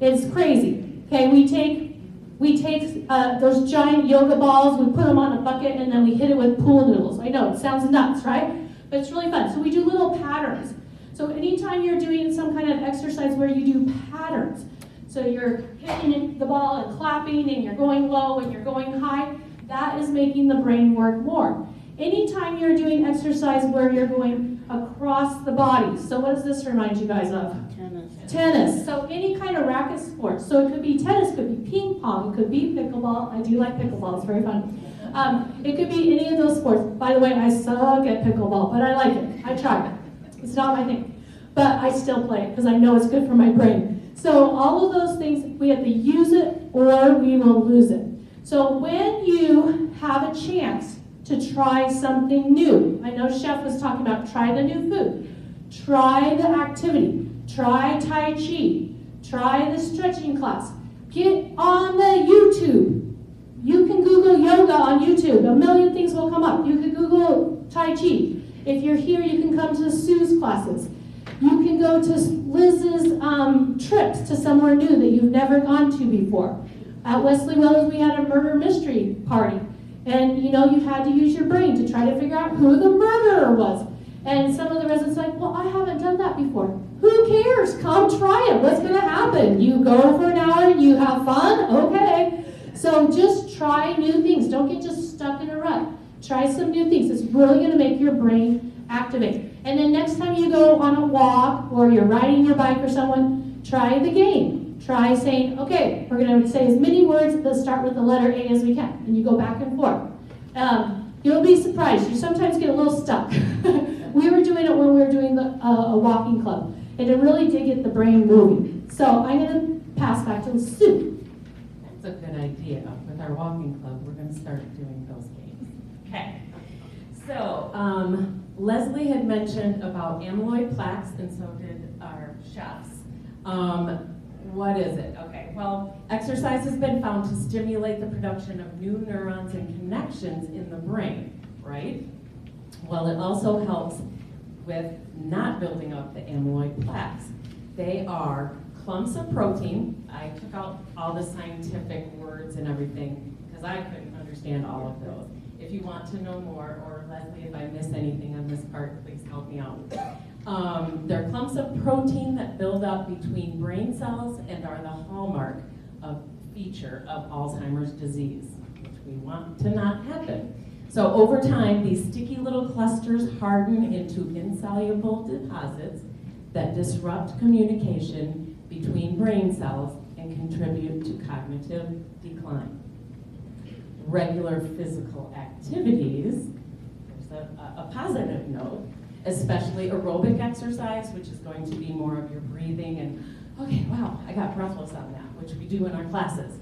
It's crazy. Okay, we take those giant yoga balls, we put them on a bucket, and then we hit it with pool noodles. I know, it sounds nuts, right? But it's really fun. So we do little patterns. So anytime you're doing some kind of exercise where you do patterns, so you're hitting the ball and clapping, and you're going low and you're going high, that is making the brain work more. Anytime you're doing exercise where you're going across the body, so what does this remind you guys of? Tennis. So any kind of racket sport. So it could be tennis, could be ping pong, it could be pickleball. I do like pickleball, it's very fun. It could be any of those sports. By the way, I suck at pickleball, but I like it. I try. It's not my thing. But I still play it because I know it's good for my brain. So all of those things, we have to use it or we will lose it. So when you have a chance to try something new, I know Chef was talking about try the new food, try the activity. Try Tai Chi. Try the stretching class. Get on the YouTube. You can Google yoga on YouTube. A million things will come up. You can Google Tai Chi. If you're here, you can come to Sue's classes. You can go to Liz's trips to somewhere new that you've never gone to before. At Wesley Willows, we had a murder mystery party. And you had to use your brain to try to figure out who the murderer was. And some of the residents are like, well, I haven't done that before. Who cares? Come try it. What's going to happen? You go for an hour and you have fun? Okay. So just try new things. Don't get just stuck in a rut. Try some new things. It's really going to make your brain activate. And then next time you go on a walk or you're riding your bike or someone, try the game. Try saying, okay, we're going to say as many words that start with the letter A as we can. And you go back and forth. You'll be surprised. You sometimes get a little stuck. We were doing it when we were doing a walking club. And it really did get the brain moving. So I'm going to pass back to Sue. That's a good idea. With our walking club, we're going to start doing those games. Okay. So Leslie had mentioned about amyloid plaques, and so did our chefs. What is it? Okay, well, exercise has been found to stimulate the production of new neurons and connections in the brain, right? Well, it also helps with not building up the amyloid plaques. They are clumps of protein. I took out all the scientific words and everything because I couldn't understand all of those. If you want to know more, or Leslie, if I miss anything on this part, please help me out. They're clumps of protein that build up between brain cells and are the hallmark of feature of Alzheimer's disease, which we want to not happen. So over time, these sticky little clusters harden into insoluble deposits that disrupt communication between brain cells and contribute to cognitive decline. Regular physical activities, there's a positive note, especially aerobic exercise, which is going to be more of your breathing and, okay, wow, I got breathless on that, which we do in our classes.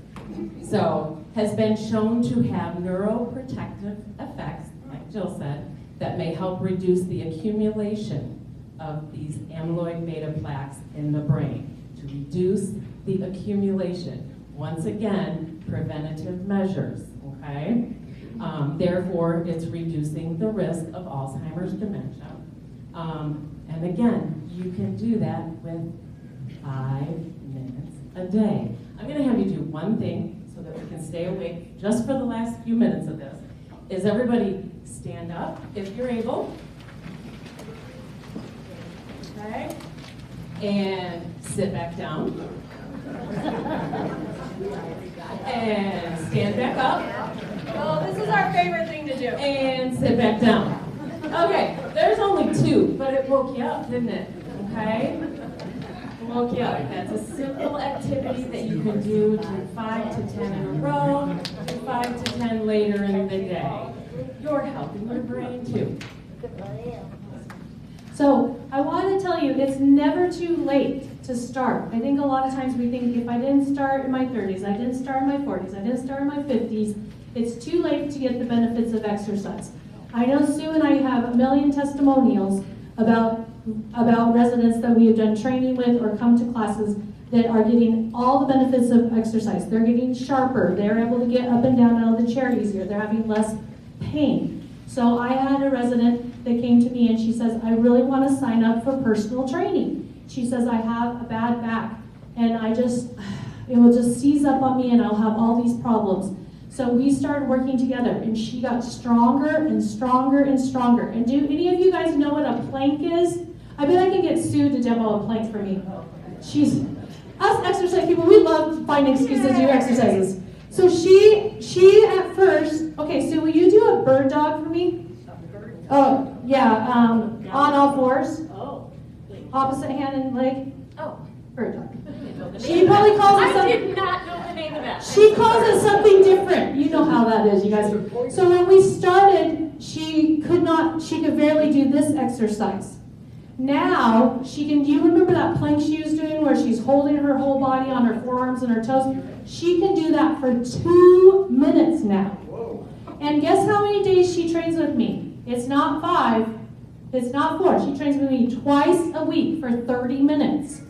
So, has been shown to have neuroprotective effects, like Jill said, that may help reduce the accumulation of these amyloid beta plaques in the brain. To reduce the accumulation. Once again, preventative measures, okay? Therefore, it's reducing the risk of Alzheimer's dementia. And again, you can do that with 5 minutes a day. I'm going to have you do one thing so that we can stay awake just for the last few minutes of this. Is everybody stand up if you're able? Okay. And sit back down. And stand back up. Oh, this is our favorite thing to do. And sit back down. Okay, there's only 2, but it woke you up, didn't it? Okay? It woke you up. That's a simple activity that you can do 5 to 10 in a row, 5 to 10 later in the day. You're helping your brain too. So I want to tell you, it's never too late to start. I think a lot of times we think if I didn't start in my 30s, I didn't start in my 40s, I didn't start in my 50s, it's too late to get the benefits of exercise. I know Sue and I have a million testimonials about residents that we have done training with or come to classes that are getting all the benefits of exercise. They're getting sharper, they're able to get up and down out of the chair easier, they're having less pain. So I had a resident that came to me and she says, I really want to sign up for personal training. She says, I have a bad back and it will just seize up on me and I'll have all these problems. So we started working together and she got stronger and stronger and stronger. And do any of you guys know what a plank is? I bet I can get Sue to demo a plank for me. Us exercise people, we love to find excuses to do exercises. So she at first, okay, Sue, will you do a bird dog for me? Oh, yeah, on all fours. Oh. Opposite hand and leg. Oh. Bird dog. She probably calls it I something. did not know the name of that. She calls it something different. You know how that is, you guys. So when we started, she could barely do this exercise. Now, she can, do you remember that plank she was doing where she's holding her whole body on her forearms and her toes? She can do that for 2 minutes now. And guess how many days she trains with me? It's not 5, it's not 4. She trains with me twice a week for 30 minutes.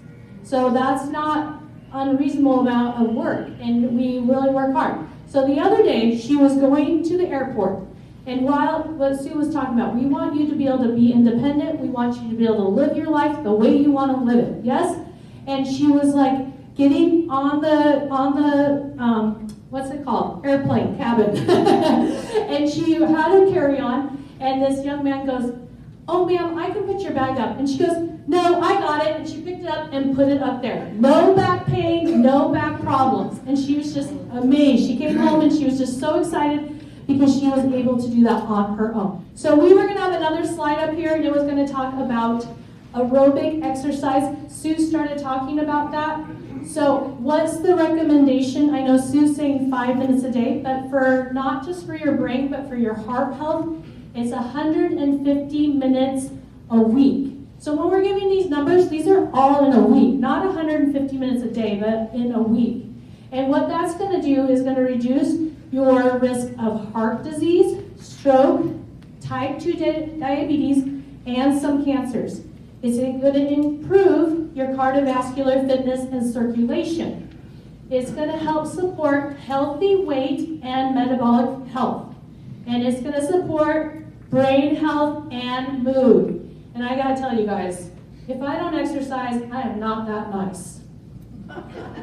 So that's not unreasonable amount of work, and we really work hard. So the other day, she was going to the airport, and what Sue was talking about, we want you to be able to be independent, we want you to be able to live your life the way you want to live it, yes? And she was like getting on the what's it called? Airplane cabin. And she had her carry-on, and this young man goes, oh ma'am, I can put your bag up. And she goes, no, I got it. And she picked it up and put it up there. No back pain, no back problems. And she was just amazed. She came home and she was just so excited because she was able to do that on her own. So we were gonna have another slide up here and it was gonna talk about aerobic exercise. Sue started talking about that. So what's the recommendation? I know Sue's saying 5 minutes a day, but for not just for your brain, but for your heart health, it's 150 minutes a week. So when we're giving these numbers, these are all in a week, not 150 minutes a day, but in a week. And what that's going to do is going to reduce your risk of heart disease, stroke, type 2 diabetes, and some cancers. It's going to improve your cardiovascular fitness and circulation. It's going to help support healthy weight and metabolic health. And it's going to support brain health and mood. And I gotta tell you guys, if I don't exercise, I am not that nice.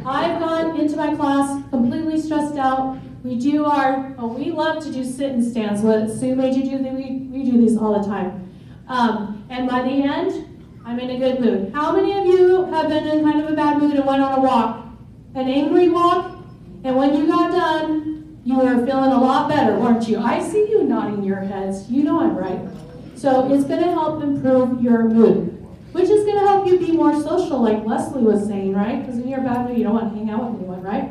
I've gone into my class completely stressed out. We love to do sit and stands. What Sue made you do, we do these all the time. And by the end, I'm in a good mood. How many of you have been in kind of a bad mood and went on a walk? An angry walk? And when you got done, you were feeling a lot better, weren't you? I see you nodding your heads. You know I'm right. So it's going to help improve your mood, which is going to help you be more social, like Wesley was saying, right? Because in your bad mood, you don't want to hang out with anyone, right?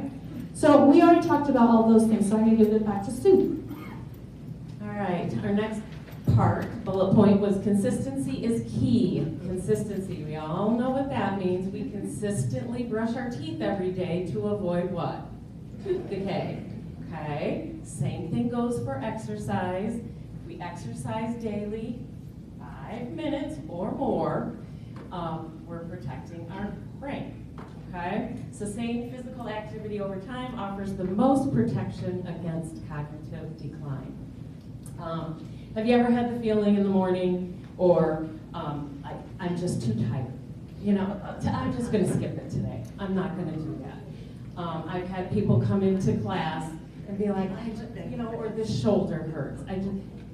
So we already talked about all those things, so I'm going to give it back to Sue. All right, our next bullet point was consistency is key. Consistency, we all know what that means. We consistently brush our teeth every day to avoid what? Tooth decay. Okay, same thing goes for exercise. We exercise daily, 5 minutes or more, we're protecting our brain, okay? Sustained physical activity over time offers the most protection against cognitive decline. Have you ever had the feeling in the morning, or I'm just too tired? You know, I'm just gonna skip it today. I'm not gonna do that. I've had people come into class and be like, or this shoulder hurts.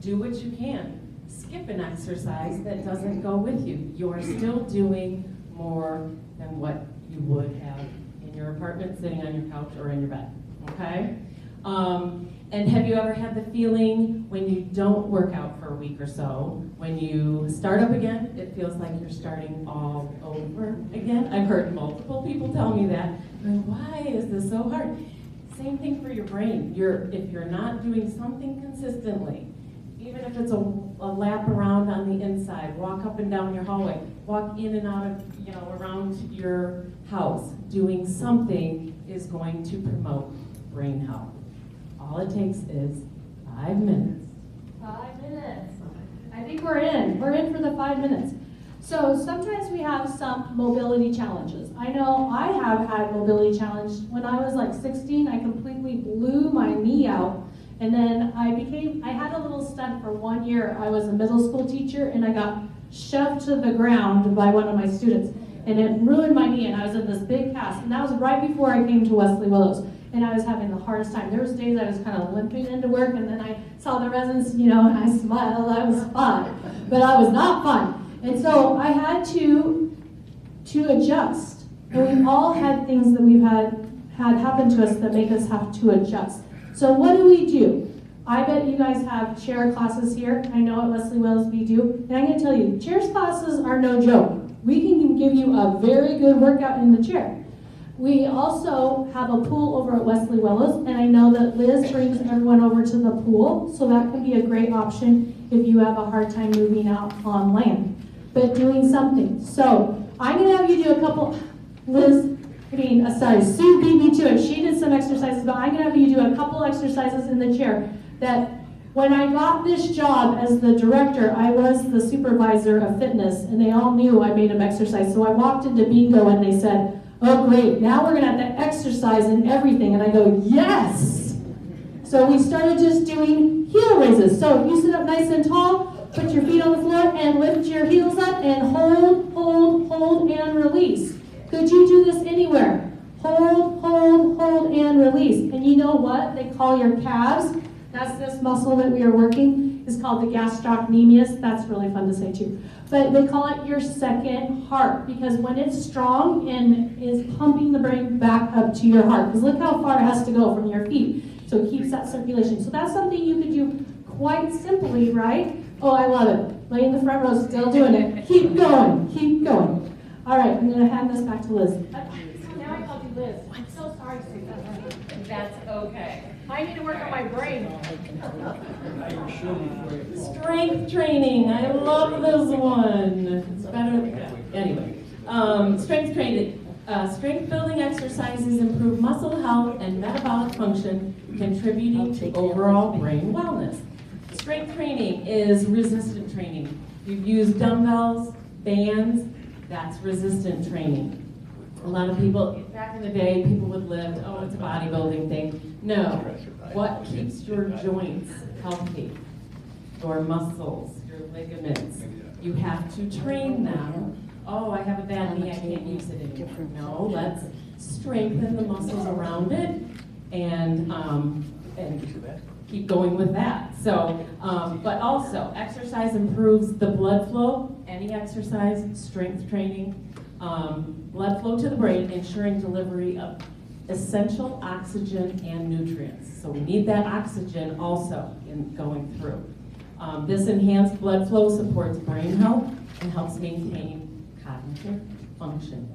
Do what you can. Skip an exercise that doesn't go with you. You're still doing more than what you would have in your apartment, sitting on your couch or in your bed, okay? And have you ever had the feeling when you don't work out for a week or so, when you start up again, it feels like you're starting all over again? I've heard multiple people tell me that. Like, why is this so hard? Same thing for your brain. If you're not doing something consistently, even if it's a lap around on the inside, walk up and down your hallway, walk in and out of, around your house. Doing something is going to promote brain health. All it takes is 5 minutes. 5 minutes. I think we're in. We're in for the 5 minutes. So sometimes we have some mobility challenges. I know I have had mobility challenge. When I was like 16, I completely blew my knee out. And then I had a little stunt for 1 year. I was a middle school teacher and I got shoved to the ground by one of my students. And it ruined my knee and I was in this big cast. And that was right before I came to Wesley Willows. And I was having the hardest time. There was days I was kind of limping into work and then I saw the residents, and I smiled, I was fine. But I was not fine. And so I had to adjust. And we've all had things that we've had happen to us that make us have to adjust. So what do? I bet you guys have chair classes here. I know at Wesley Willows we do. And I'm going to tell you, chair classes are no joke. We can give you a very good workout in the chair. We also have a pool over at Wesley Willows, and I know that Liz brings everyone over to the pool, so that can be a great option if you have a hard time moving out on land. But doing something. So I'm going to have you do a couple, Sue beat me to it. She did some exercises, but I'm going to have you do a couple exercises in the chair that when I got this job as the director, I was the supervisor of fitness, and they all knew I made them exercise. So I walked into bingo, and they said, oh, great, now we're going to have to exercise and everything. And I go, yes! So we started just doing heel raises. So you sit up nice and tall, put your feet on the floor, and lift your heels up, and hold, and release. Could you do this anywhere? Hold, and release. And you know what they call your calves? That's this muscle that we are working. It's called the gastrocnemius. That's really fun to say too. But they call it your second heart because when it's strong and is pumping the brain back up to your heart. Because look how far it has to go from your feet. So it keeps that circulation. So that's something you could do quite simply, right? Oh, I love it. Lay in the front row, still doing it. Keep going. All right, I'm going to hand this back to Liz. Now I called you Liz. I'm so sorry, Sue. That's okay. I need to work on my brain. Strength training. I love this one. It's better. Anyway, strength training. Strength building exercises improve muscle health and metabolic function, contributing to overall brain wellness. Strength training is resistant training. You've used dumbbells, bands. That's resistant training. A lot of people, back in the day, people would lift, oh, it's a bodybuilding thing. No. What keeps your joints healthy? Your muscles, your ligaments. You have to train them. Oh, I have a bad knee, I can't use it anymore. No, let's strengthen the muscles around it and keep going with that. So, but also, exercise improves the blood flow. Any exercise, strength training, blood flow to the brain, ensuring delivery of essential oxygen and nutrients. So we need that oxygen also in going through. This enhanced blood flow supports brain health and helps maintain cognitive function.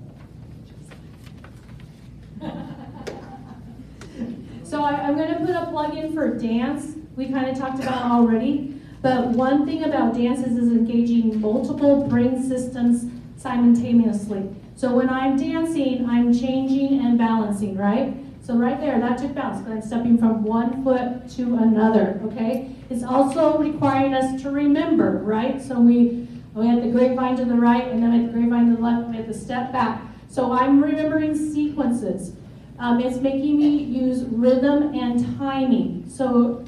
So I'm going to put a plug in for dance. We kind of talked about it already. But one thing about dance is engaging multiple brain systems simultaneously. So when I'm dancing, I'm changing and balancing, right? So right there, that took balance, but I'm stepping from one foot to another, okay? It's also requiring us to remember, right? So we had the grapevine to the right, and then we had the grapevine to the left, and we had to step back. So I'm remembering sequences. It's making me use rhythm and timing. So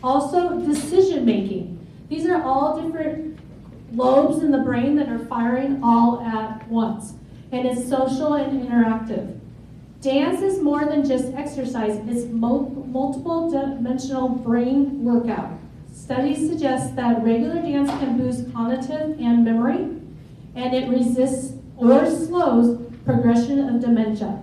also decision making. These are all different lobes in the brain that are firing all at once. And it's social and interactive. Dance is more than just exercise. It's multiple dimensional brain workout. Studies suggest that regular dance can boost cognitive and memory, and it resists or slows progression of dementia.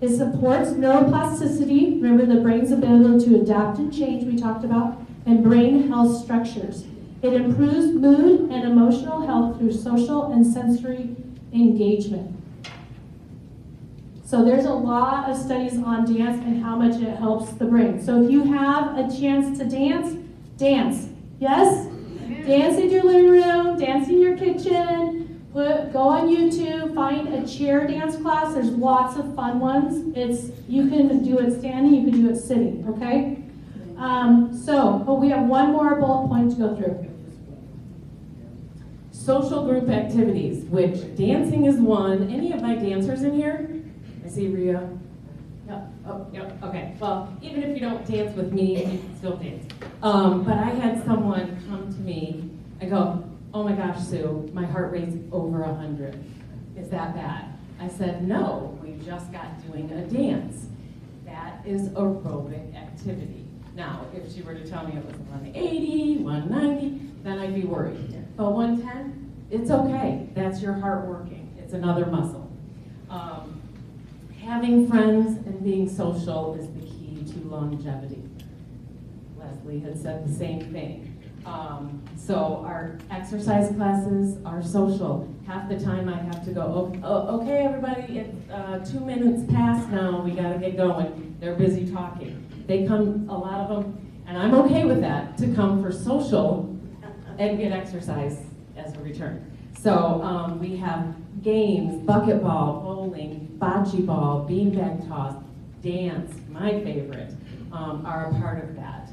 It supports neuroplasticity, remember the brain's ability to adapt and change we talked about, and brain health structures. It improves mood and emotional health through social and sensory engagement. So there's a lot of studies on dance and how much it helps the brain. So if you have a chance to dance, dance. Yes? Dance in your living room, dance in your kitchen, Go on YouTube, find a chair dance class. There's lots of fun ones. You can do it standing, you can do it sitting, okay? But we have one more bullet point to go through. Social group activities, which dancing is one. Any of my dancers in here? I see Ria. Yep. Oh, yep. Okay. Well, even if you don't dance with me, you can still dance. But I had someone come to me. I go, "Oh my gosh, Sue, my heart rate's over 100. Is that bad?" I said, "No, we just got doing a dance. That is aerobic activity." Now, if she were to tell me it was 180, 190, then I'd be worried. But 110, it's okay. That's your heart working. It's another muscle. Having friends and being social is the key to longevity. Leslie had said the same thing. So our exercise classes are social. Half the time I have to go, okay, everybody, it's 2 minutes past now, we gotta get going. They're busy talking. They come, a lot of them, and I'm okay with that, to come for social and get exercise as a return. So we have games, bucket ball, bowling, bocce ball, beanbag toss, dance, my favorite, are a part of that.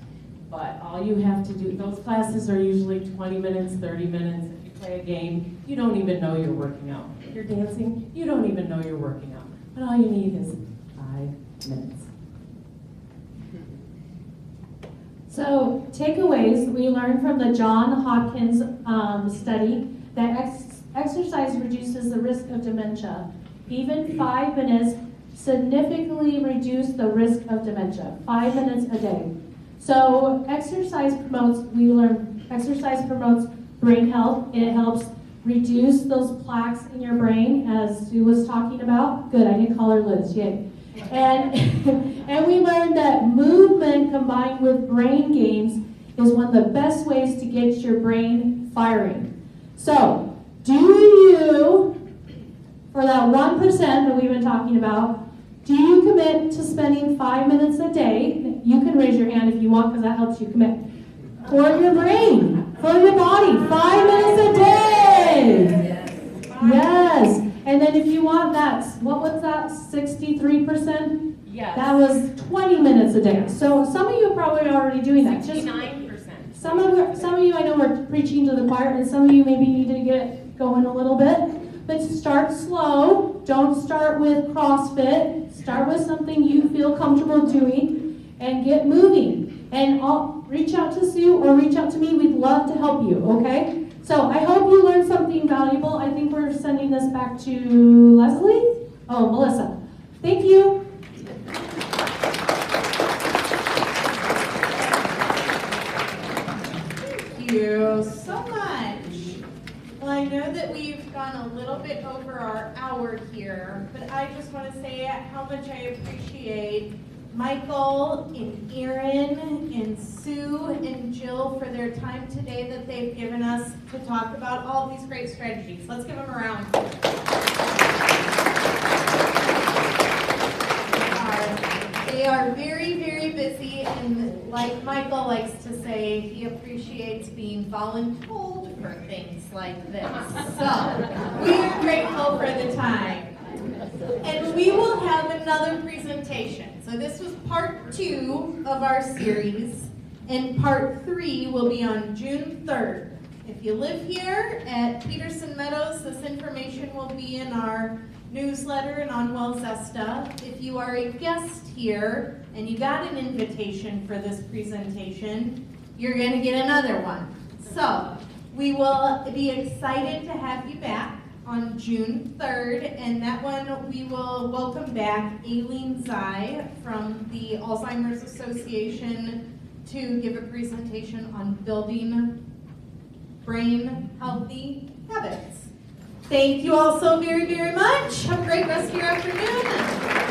But all you have to do, those classes are usually 20 minutes, 30 minutes. If you play a game, you don't even know you're working out. If you're dancing, you don't even know you're working out. But all you need is 5 minutes. So takeaways, we learned from the John Hopkins study that exercise reduces the risk of dementia. Even 5 minutes significantly reduce the risk of dementia, 5 minutes a day. So exercise promotes brain health. It helps reduce those plaques in your brain, as Sue was talking about. Good, I didn't call her Liz, yay. And, and we learned that movement combined with brain games is one of the best ways to get your brain firing. So, do you, for that 1% that we've been talking about, do you commit to spending 5 minutes a day? You can raise your hand if you want, because that helps you commit. For your brain, for your body, 5 minutes a day. Yes. And then if you want that, what was that, 63%? Yes. That was 20 minutes a day. So some of you are probably already doing that. 69%. Some of you I know are preaching to the choir, and some of you maybe need to get going a little bit. But start slow. Don't start with CrossFit. Start with something you feel comfortable doing and get moving. And I'll reach out to Sue or reach out to me. We'd love to help you, okay? So I hope you learned something valuable. I think we're sending this back to Leslie. Oh, Melissa. Thank you. Thank you so much. Well, I know that we've gone a little bit over our hour here, but I just want to say how much I appreciate Michael and Erin and Sue and Jill for their time today that they've given us to talk about all these great strategies. Let's give them a round. They are very, very busy, and like Michael likes to say, he appreciates being voluntold for things like this. So we are grateful for the time. And we will have another presentation. So this was part 2 of our series, and part 3 will be on June 3rd. If you live here at Peterson Meadows, this information will be in our newsletter and on Wellzesta. If you are a guest here and you got an invitation for this presentation, you're going to get another one. So we will be excited to have you back on June 3rd, and that one we will welcome back Aileen Zai from the Alzheimer's Association to give a presentation on building brain healthy habits. Thank you all so very, very much. Have a great rest of your afternoon.